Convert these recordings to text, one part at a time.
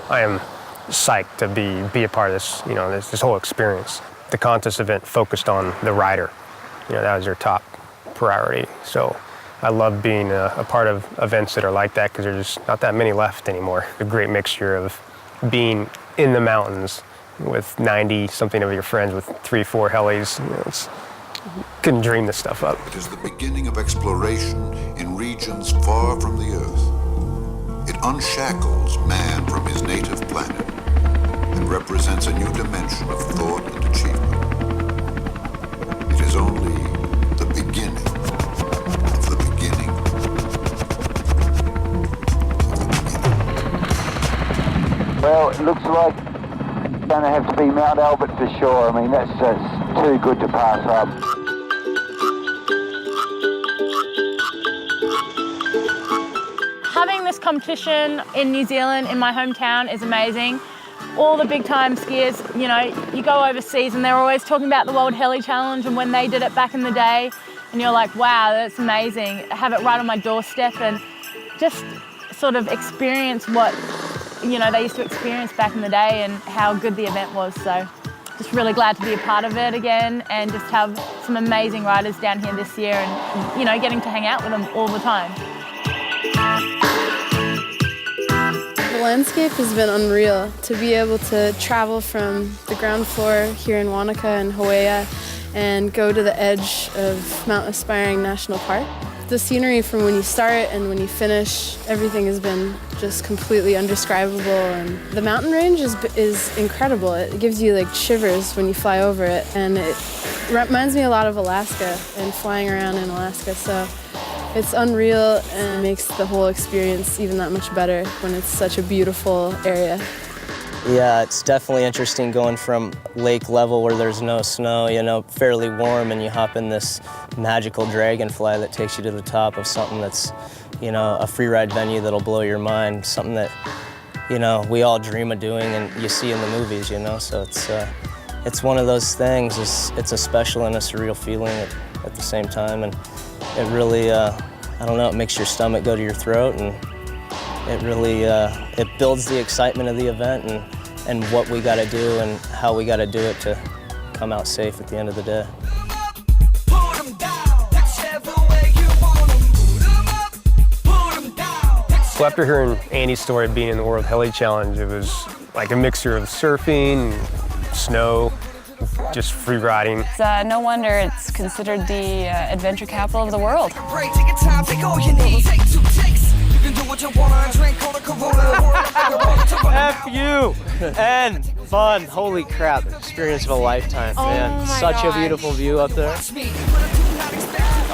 I am psyched to be a part of this, this whole experience. The contest event focused on the rider. That was their top priority. So I love being a part of events that are like that because there's just not that many left anymore. A great mixture of being in the mountains with 90-something of your friends with 3-4 helis. Couldn't dream this stuff up. It is the beginning of exploration in regions far from the Earth. It unshackles man from his native planet and represents a new dimension of thought and achievement. It is only the beginning of the beginning of the beginning. Well, it looks like it's going to have to be Mount Albert for sure. I mean, that's too good to pass up. Having this competition in New Zealand, in my hometown, is amazing. All the big time skiers, you go overseas and they're always talking about the World Heli Challenge and when they did it back in the day, and you're like, wow, that's amazing. Have it right on my doorstep and just sort of experience what, they used to experience back in the day and how good the event was. So just really glad to be a part of it again and just have some amazing riders down here this year and, getting to hang out with them all the time. The landscape has been unreal. To be able to travel from the ground floor here in Wanaka and Hawaii and go to the edge of Mount Aspiring National Park. The scenery from when you start and when you finish, everything has been just completely undescribable. And the mountain range is incredible. It gives you like shivers when you fly over it, and it reminds me a lot of Alaska and flying around in Alaska. So it's unreal and makes the whole experience even that much better when it's such a beautiful area. Yeah, it's definitely interesting going from lake level where there's no snow, fairly warm, and you hop in this magical dragonfly that takes you to the top of something that's, a free ride venue that'll blow your mind, something that, we all dream of doing and you see in the movies, so it's one of those things. It's a special and a surreal feeling at the same time, and it really, it makes your stomach go to your throat, and it really, it builds the excitement of the event and what we got to do and how we got to do it to come out safe at the end of the day. So after hearing Andy's story of being in the World Heli Challenge, it was like a mixture of surfing, snow, just free riding. It's, no wonder it's considered the adventure capital of the world. F you and fun. Holy crap, experience of a lifetime, man. Such a beautiful view up there.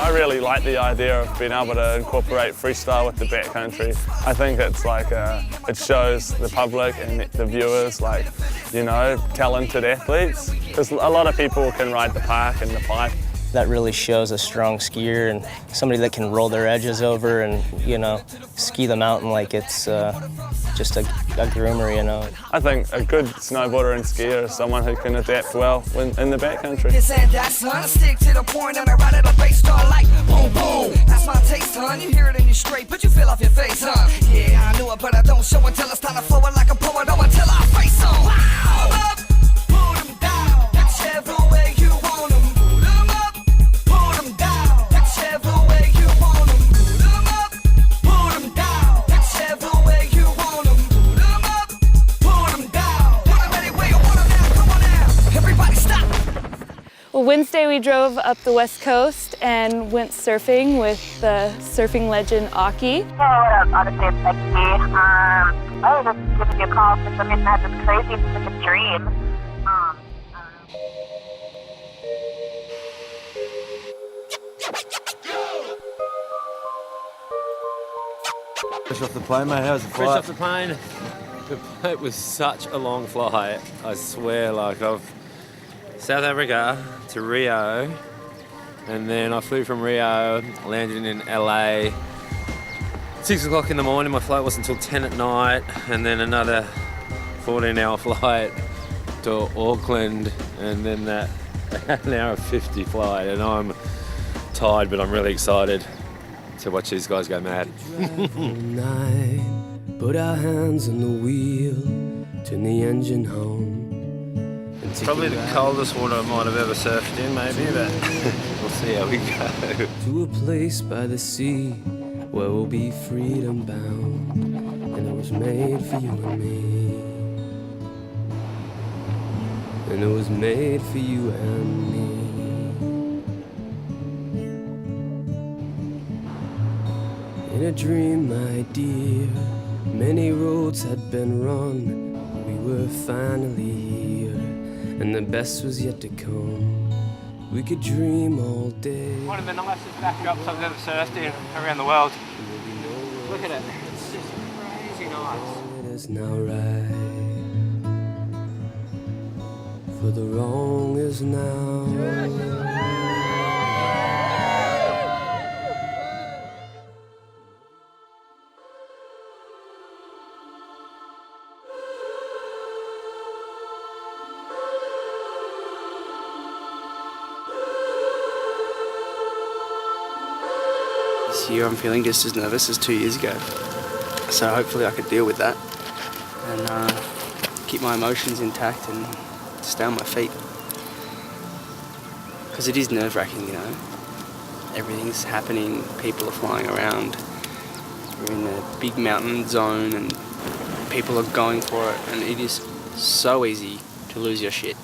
I really like the idea of being able to incorporate freestyle with the backcountry. I think it's like, it shows the public and the viewers, talented athletes. Because a lot of people can ride the park and the pipe. That really shows a strong skier and somebody that can roll their edges over and, ski the mountain like it's just a groomer, I think a good snowboarder and skier is someone who can adapt well in the backcountry. Stick to the point and I ride at a bass star like boom, boom. That's my taste, son. You hear it and you're straight, but you feel off your face, huh? Yeah, I knew it, but I don't show until it's time to flow it like a poet or until I face on. Wow! Put 'em down, whichever way you want 'em. Put 'em up, put 'em down, whichever way you want 'em. Put 'em up, put 'em down, whichever way you want 'em. Put 'em up, put 'em down. Put 'em any way you want 'em now, come on now. Everybody stop. Well, Wednesday we drove up the West Coast and went surfing with the surfing legend Aki. Hello, what up? Honestly, it's Becky. I was just giving you a call because I'm had this crazy specific dream. Fresh off the plane, mate. How's the flight? Fresh off the plane. It was such a long flight. I swear, I've South Africa to Rio, and then I flew from Rio, landed in LA. 6 o'clock in the morning, my flight wasn't until 10 at night, and then another 14-hour flight to Auckland, and then that an hour 50 flight, and I'm tired, but I'm really excited to watch these guys go mad. Put our hands on the wheel, turn the engine home. Probably the coldest water I might have ever surfed in, maybe, but we'll see how we go. To a place by the sea where we'll be freedom bound, and it was made for you and me. And it was made for you and me. In a dream, my dear, many roads had been run. We were finally here, and the best was yet to come. We could dream all day. One of the nicest backdrops I've ever surfed in around the world. Look at it. It's just crazy nice. It is now right, for the wrong is now. This year I'm feeling just as nervous as 2 years ago. So hopefully I could deal with that and keep my emotions intact and stay on my feet. Because it is nerve-wracking, you know. Everything's happening, people are flying around. We're in a big mountain zone and people are going for it, and it is so easy to lose your shit.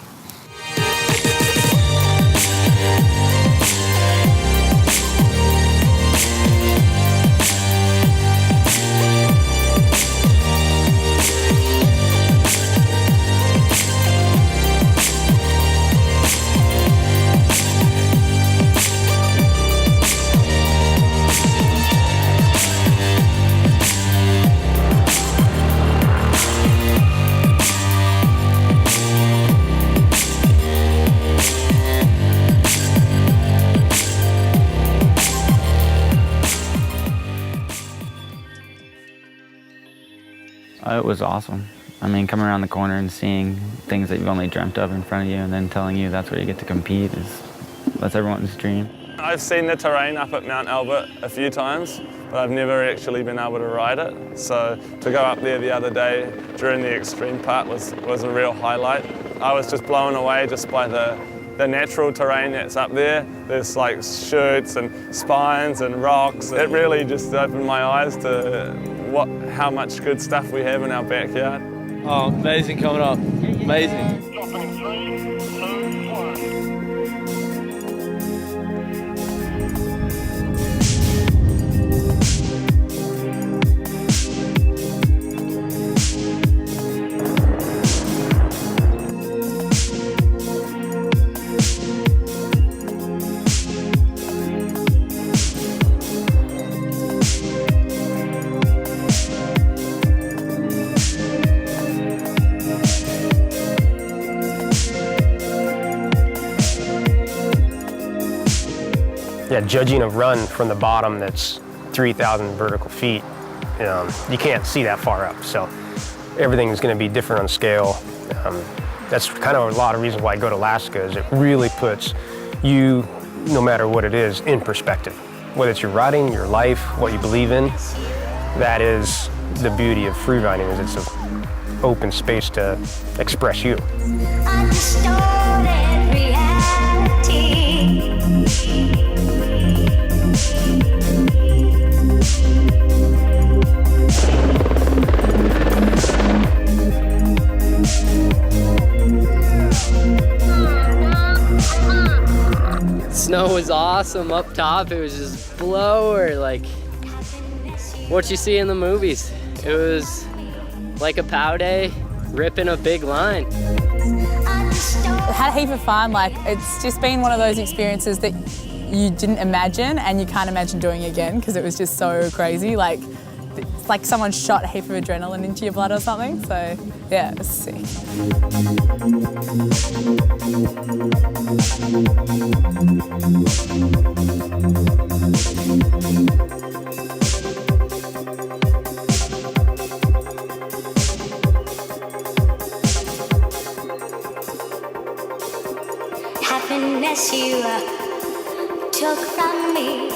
It was awesome. I mean, coming around the corner and seeing things that you've only dreamt of in front of you and then telling you that's where you get to compete that's everyone's dream. I've seen the terrain up at Mount Albert a few times, but I've never actually been able to ride it. So to go up there the other day during the extreme part was a real highlight. I was just blown away just by the natural terrain that's up there. There's like chutes and spines and rocks. It really just opened my eyes to how much good stuff we have in our backyard. Oh, amazing coming up. Amazing. Yeah, judging a run from the bottom that's 3,000 vertical feet, you can't see that far up. So everything's going to be different on scale. That's kind of a lot of reasons why I go to Alaska, is it really puts you, no matter what it is, in perspective. Whether it's your riding, your life, what you believe in, that is the beauty of free riding, is it's an open space to express you. Snow was awesome up top. It was just blower, like what you see in the movies. It was like a pow day, ripping a big line. Had a heap of fun. Like, it's just been one of those experiences that you didn't imagine and you can't imagine doing again because it was just so crazy. Like, it's like someone shot a heap of adrenaline into your blood or something. So yeah, it was sick. Happiness you took from me.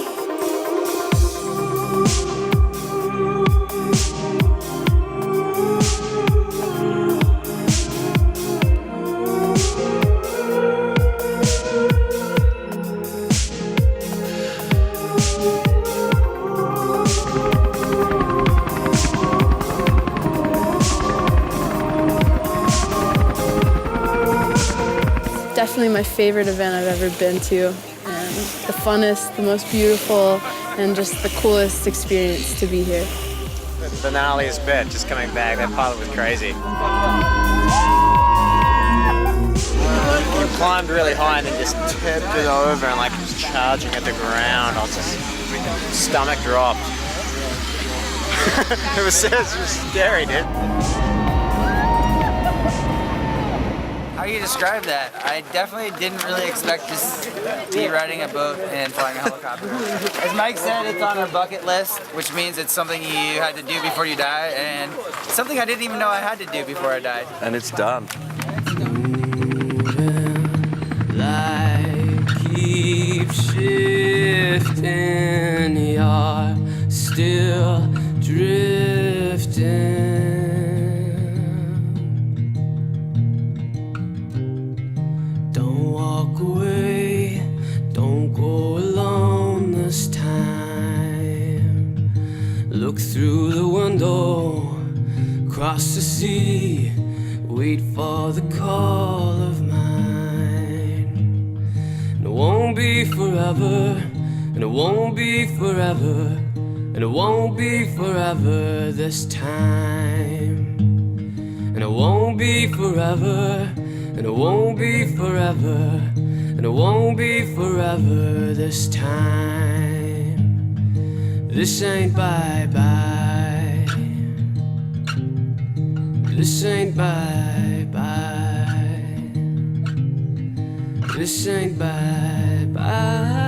definitely my favorite event I've ever been to, and the funnest, the most beautiful, and just the coolest experience to be here. The gnarliest bit, just coming back, that pilot was crazy. You climbed really high and then just tipped it over and like was charging at the ground. I was just, stomach dropped. it was scary, dude. How do you describe that? I definitely didn't really expect to be riding a boat and flying a helicopter. As Mike said, it's on our bucket list, which means it's something you had to do before you die, and something I didn't even know I had to do before I died. And it's done. Light keeps shifting, you're still drifting. Don't walk away, don't go alone this time. Look through the window, cross the sea, wait for the call of mine. And it won't be forever, and it won't be forever, and it won't be forever this time. And it won't be forever, and it won't be forever, and it won't be forever this time. This ain't bye-bye. This ain't bye-bye. This ain't bye-bye.